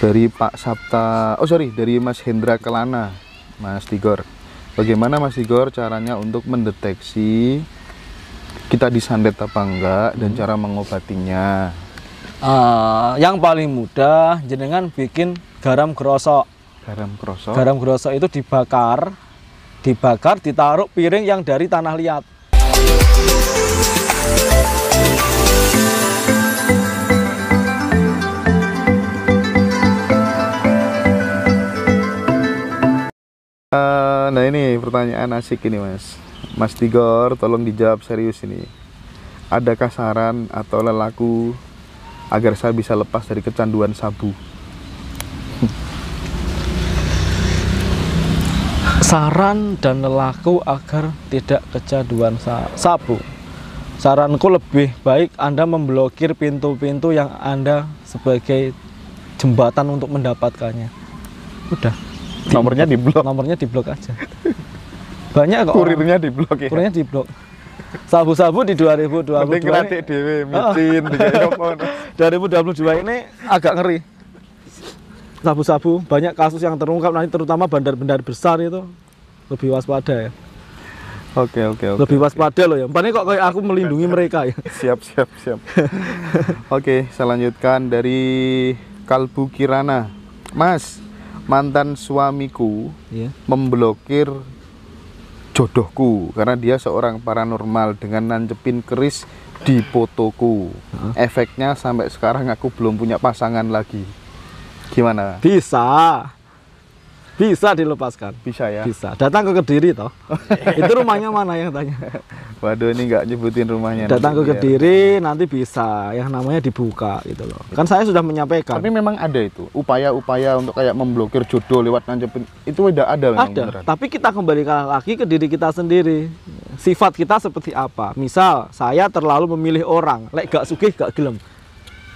Dari Pak Sabta, dari Mas Hendra Kelana, Mas Tigor. Bagaimana Mas Tigor caranya untuk mendeteksi kita disandet apa enggak dan cara mengobatinya? Yang paling mudah jenengan bikin garam grosok. Garam grosok. Garam grosok itu dibakar, ditaruh piring yang dari tanah liat. Nah ini pertanyaan asik ini Mas Tigor, tolong dijawab serius ini. Adakah saran atau lelaku agar saya bisa lepas dari kecanduan sabu? Saran dan lelaku agar tidak kecanduan sabu. Saranku lebih baik Anda memblokir pintu-pintu yang Anda sebagai jembatan untuk mendapatkannya. Udah. Nomornya diblok. Nomornya diblok aja. Banyak kok. Kurirnya diblok ya. Kurirnya diblok. Sabu-sabu di 2022 ini. Micin, 2022 ini agak ngeri. Sabu-sabu banyak kasus yang terungkap nanti, terutama bandar-bandar besar itu lebih waspada ya. Oke. Lebih waspada loh ya. Paling kok kayak aku melindungi mereka ya. Siap. Oke, saya lanjutkan dari Kalbu Kirana. Mas, mantan suamiku memblokir jodohku karena dia seorang paranormal dengan nancepin keris di fotoku. Efeknya sampai sekarang aku belum punya pasangan lagi. Gimana? Bisa dilepaskan. Bisa ya? Bisa. Datang ke Kediri toh. Itu rumahnya mana yang tanya? Waduh, ini nggak nyebutin rumahnya. Datang ke Kediri nanti bisa. Yang namanya dibuka gitu loh. Kan saya sudah menyampaikan. Tapi memang ada itu upaya-upaya untuk kayak memblokir jodoh lewat nancepin. Itu udah ada. Ada. Tapi kita kembalikan lagi ke diri kita sendiri. Sifat kita seperti apa? Misal saya terlalu memilih orang. Lek gak sugih gak gelem.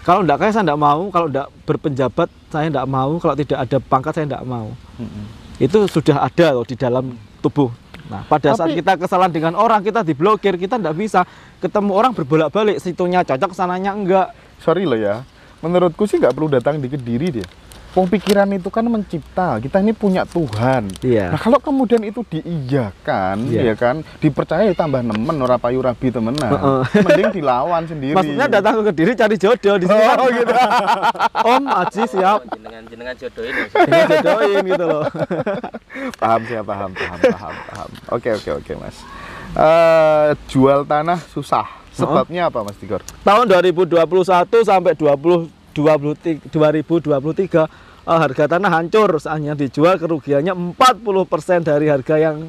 Kalau enggak kaya saya enggak mau, kalau enggak berpenjabat saya enggak mau, kalau tidak ada pangkat saya enggak mau. Itu sudah ada loh di dalam tubuh. Nah, pada saat kita kesalahan dengan orang, kita diblokir, kita enggak bisa ketemu orang berbolak-balik, situnya cocok, sananya enggak. Sorry loh ya, menurutku sih enggak perlu datang di Kediri deh. Pikiran itu kan mencipta, kita ini punya Tuhan. Nah kalau kemudian itu diiyakan, ya kan, dipercaya tambah nemen, ora payu rabi temenan. Mending dilawan sendiri. Maksudnya datang ke Kediri cari jodoh di sini. Oh gitu. Om Aji siap. Jenengan jodohin. Jenengan jodohin gitu loh. Paham. Oke Mas. Jual tanah susah. Sebabnya apa Mas Tigor? Tahun 2021 sampai 2023 harga tanah hancur, hanya dijual kerugiannya 40% dari harga yang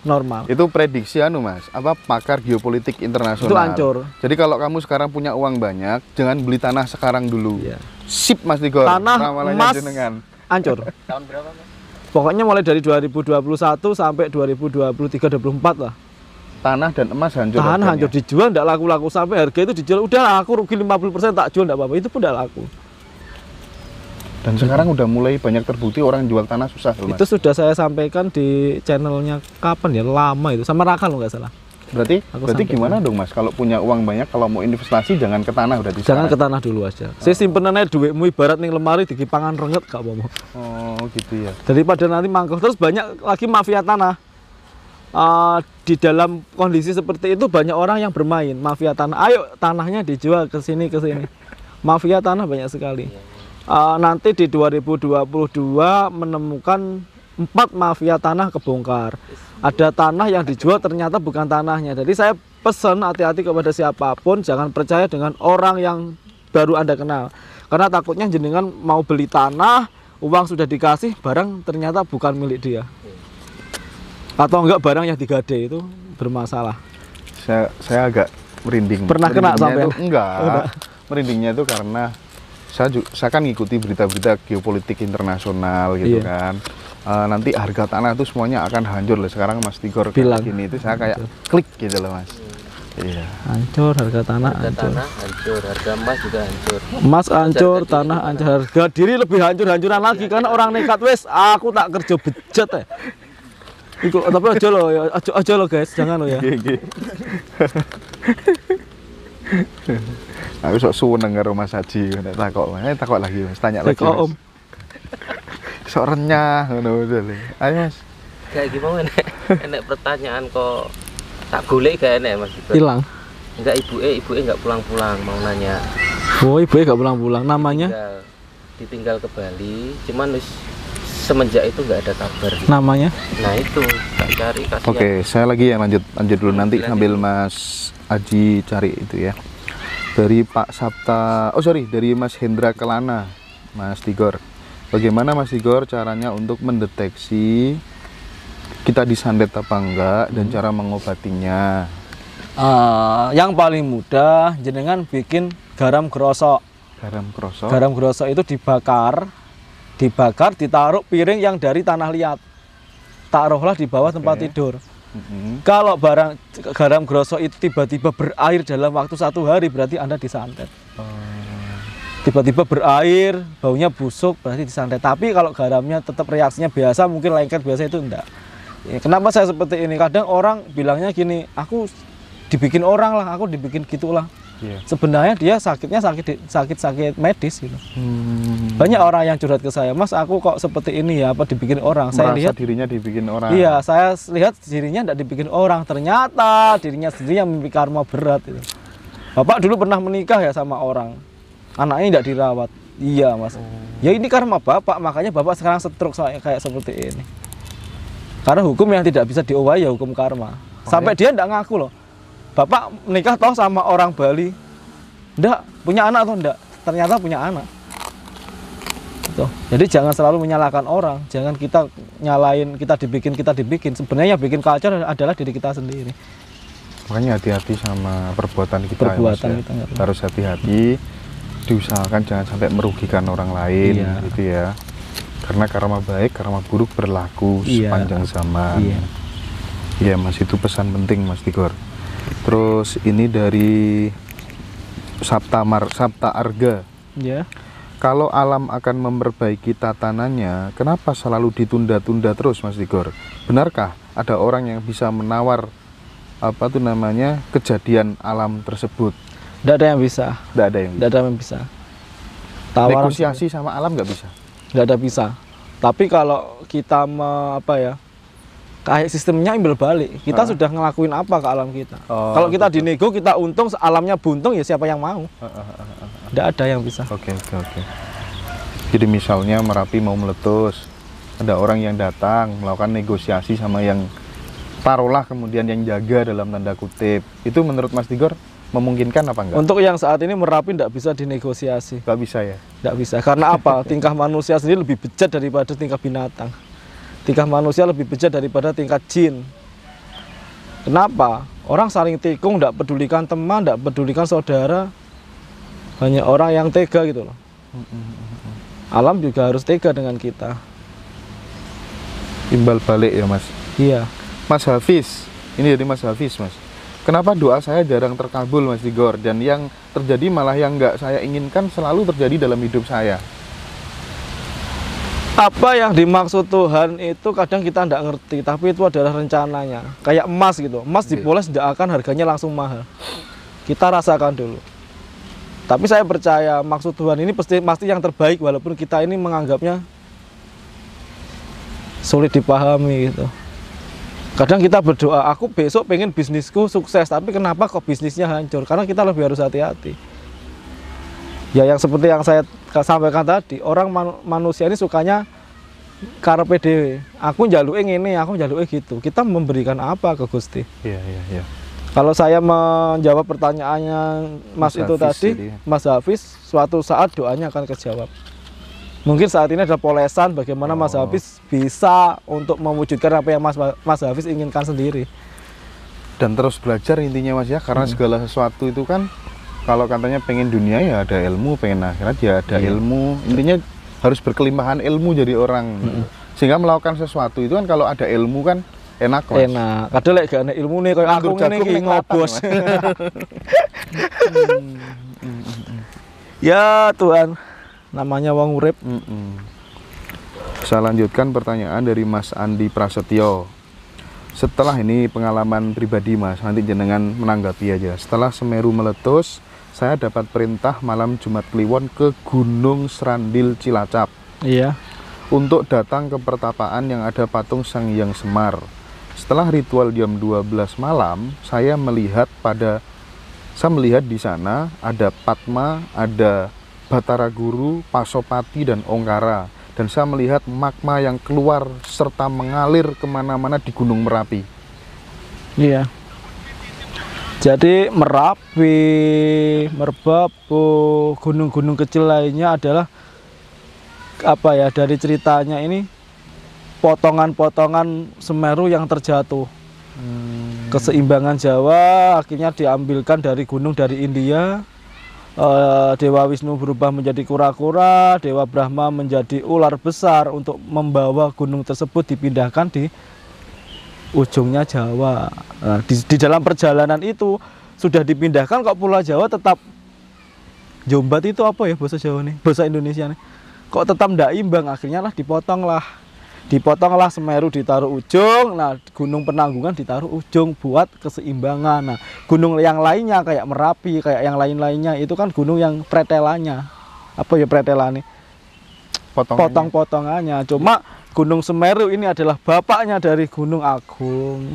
normal. Itu prediksi Mas, pakar geopolitik internasional. Itu hancur. Jadi kalau kamu sekarang punya uang banyak, jangan beli tanah sekarang dulu. Sip Mas Tigor. Tanah emas hancur. Tahun berapa Mas? Pokoknya mulai dari 2021 sampai 2023-24 lah. Tanah dan emas hancur. Tanah hancur, dijual enggak laku-laku, sampai harga itu dijual udah aku rugi 50% tak jual enggak apa-apa, itu pun enggak laku. Dan sekarang udah mulai banyak terbukti orang jual tanah susah loh, Mas. Itu sudah saya sampaikan di channelnya kapan ya, lama itu, sama Raka loh nggak salah. Berarti gimana dong Mas, kalau punya uang banyak, kalau mau investasi jangan ke tanah berarti. Jangan ke tanah dulu aja. Saya simpenannya duitmu ibarat nih lemari dikipangan renget gak apa-apa. Oh gitu ya. Daripada nanti mangkok. Terus banyak lagi mafia tanah. Di dalam kondisi seperti itu banyak orang yang bermain mafia tanah. Ayo tanahnya dijual ke sini ke sini. Mafia tanah banyak sekali. Nanti di 2022 menemukan 4 mafia tanah kebongkar. Ada tanah yang dijual ternyata bukan tanahnya. Jadi saya pesan hati-hati kepada siapapun, jangan percaya dengan orang yang baru Anda kenal. Karena takutnya jenengan mau beli tanah, uang sudah dikasih, barang ternyata bukan milik dia. Atau enggak barang yang digade itu bermasalah. Saya agak merinding. Pernah kena sampai? Enggak. Merindingnya itu karena saya kan ngikuti berita-berita geopolitik internasional gitu kan. Nanti harga tanah itu semuanya akan hancur loh. Sekarang Mas Tigor bilang gini, itu saya kayak klik gitu loh Mas. Iya. Hancur harga tanah, hancur, harga emas juga hancur. Emas hancur, tanah hancur, harga diri lebih hancur-hancuran lagi karena orang nekat wes aku tak kerja bejat ya. Iku, tapi aja lo guys, jangan lo ya. Aku sok suweneng karo Mas Haji, takok lagi Mas, tanya lagi Mas. Om. sok renyah ngono le. Ayo Mas. Kayak gimana nek enek pertanyaan kok tak golek gak enek Mas. Hilang. Enggak ibuke enggak pulang-pulang mau nanya. Oh, ibuke enggak pulang-pulang. Namanya? Ditinggal ke Bali, cuman wis semenjak itu nggak ada kabar. Namanya? Nah itu tak cari kasihan. Oke, saya lagi ya lanjut dulu nanti sambil Mas Aji cari itu ya. Dari Pak Sabta, dari Mas Hendra Kelana, Mas Tigor. Bagaimana Mas Tigor caranya untuk mendeteksi kita disantet apa enggak dan cara mengobatinya? Yang paling mudah jenengan bikin garam grosok. Garam grosok itu dibakar, ditaruh piring yang dari tanah liat, taruhlah di bawah tempat tidur. Kalau garam grosok itu tiba-tiba berair dalam waktu 1 hari, berarti Anda disantet. Tiba-tiba berair, baunya busuk, berarti disantet. Tapi kalau garamnya tetap reaksinya biasa, mungkin lengket biasa, itu enggak. Kenapa saya seperti ini? Kadang orang bilangnya gini, aku dibikin orang lah, aku dibikin gitulah. Sebenarnya dia sakitnya sakit medis gitu. Banyak orang yang curhat ke saya, Mas, aku kok seperti ini ya, apa dibikin orang? Saya lihat dirinya dibikin orang. Iya, saya lihat dirinya tidak dibikin orang, ternyata dirinya sendiri yang mimpi karma berat itu. Bapak dulu pernah menikah ya sama orang, anaknya tidak dirawat. Iya Mas. Ya ini karma Bapak, makanya Bapak sekarang stroke kayak seperti ini. Karena hukum yang tidak bisa diubah ya hukum karma. Sampai dia tidak ngaku loh. Bapak menikah toh sama orang Bali, enggak punya anak atau enggak? Ternyata punya anak. Tuh. Jadi jangan selalu menyalahkan orang, jangan kita nyalain kita dibikin. Sebenarnya yang bikin kacau adalah diri kita sendiri. Makanya hati-hati sama perbuatan kita. Harus hati-hati, diusahakan jangan sampai merugikan orang lain, gitu ya. Karena karma baik, karma buruk berlaku sepanjang zaman. Iya Mas, itu pesan penting Mas Tigor. Terus ini dari Sabta Arga. Ya. Kalau alam akan memperbaiki tatanannya, kenapa selalu ditunda-tunda terus Mas Tigor? Benarkah ada orang yang bisa menawar kejadian alam tersebut? Tidak ada yang bisa. Tidak ada yang bisa. Tawaran negosiasi sama alam nggak bisa. Nggak ada bisa. Tapi kalau kita kayak sistemnya imbal balik, kita sudah ngelakuin apa ke alam kita. Kalau kita dinego, kita untung, alamnya buntung, ya siapa yang mau? Tidak ada yang bisa. Oke. Jadi misalnya Merapi mau meletus, ada orang yang datang melakukan negosiasi sama yang taruhlah kemudian yang jaga dalam tanda kutip. Itu menurut Mas Tigor memungkinkan apa enggak? Untuk yang saat ini Merapi tidak bisa dinegosiasi. Nggak bisa ya? Nggak bisa. Karena apa? Tingkah manusia sendiri lebih bejat daripada tingkah binatang. Tingkah manusia lebih bejat daripada tingkat jin. Kenapa? Orang saling tikung, tidak pedulikan teman, tidak pedulikan saudara. Banyak orang yang tega gitu loh. Alam juga harus tega dengan kita. Imbal balik ya Mas? Iya. Mas Hafiz, ini dari Mas Hafiz Mas. Kenapa doa saya jarang terkabul Mas Tigor? Dan yang terjadi malah yang nggak saya inginkan selalu terjadi dalam hidup saya. Apa yang dimaksud Tuhan itu kadang kita tidak ngerti, tapi itu adalah rencananya. Kayak emas gitu, emas dipoles tidak akan harganya langsung mahal. Kita rasakan dulu. Tapi saya percaya maksud Tuhan ini pasti yang terbaik, walaupun kita ini menganggapnya sulit dipahami gitu. Kadang kita berdoa, aku besok pengen bisnisku sukses, tapi kenapa kok bisnisnya hancur? Karena kita lebih harus hati-hati. Ya yang seperti yang saya sampaikan tadi, orang manusia ini sukanya karepe dhewe. Aku njaluke ngene, aku njaluke gitu. Kita memberikan apa ke Gusti? Iya. Kalau saya menjawab pertanyaannya Mas itu tadi, Mas Hafiz, suatu saat doanya akan kejawab. Mungkin saat ini ada polesan bagaimana Mas Hafiz bisa untuk mewujudkan apa yang Mas Hafiz inginkan sendiri. Dan terus belajar intinya Mas ya, karena segala sesuatu itu kan kalau katanya pengen dunia ya ada ilmu, pengen akhirat ya ada ilmu. Intinya harus berkelimpahan ilmu jadi orang. Sehingga melakukan sesuatu itu kan kalau ada ilmu kan enak Mas. Enak. Kadang lek gak ada ilmu nih kayak aku ngene iki ngobos. Ya Tuhan, namanya wong urip. Saya lanjutkan pertanyaan dari Mas Andi Prasetyo. Setelah ini pengalaman pribadi Mas, nanti jenengan menanggapi aja. Setelah Semeru meletus, saya dapat perintah malam Jumat Kliwon ke Gunung Serandil Cilacap. Iya. untuk datang ke pertapaan yang ada patung Sang Hyang Semar. Setelah ritual jam 12 malam, saya melihat di sana ada Padma, ada Batara Guru, Pasopati, dan Ongkara. Dan saya melihat magma yang keluar serta mengalir kemana-mana di Gunung Merapi. Iya. Jadi Merapi, Merbabu, gunung-gunung kecil lainnya adalah apa ya, dari ceritanya ini potongan-potongan Semeru yang terjatuh. Keseimbangan Jawa akhirnya diambilkan dari gunung dari India. Dewa Wisnu berubah menjadi kura-kura, Dewa Brahma menjadi ular besar untuk membawa gunung tersebut dipindahkan di ujungnya Jawa. Nah, di dalam perjalanan itu sudah dipindahkan kok Pulau Jawa tetap Jombat itu apa ya bahasa Jawa nih, bahasa Indonesia nih, kok tetap ndak imbang, akhirnya lah dipotonglah Semeru ditaruh ujung, nah Gunung Penanggungan ditaruh ujung buat keseimbangan. Nah gunung yang lainnya kayak Merapi, kayak yang lain-lainnya itu kan gunung yang pretelannya, apa ya pretelannya, potong-potongannya. Cuma Gunung Semeru ini adalah bapaknya dari Gunung Agung.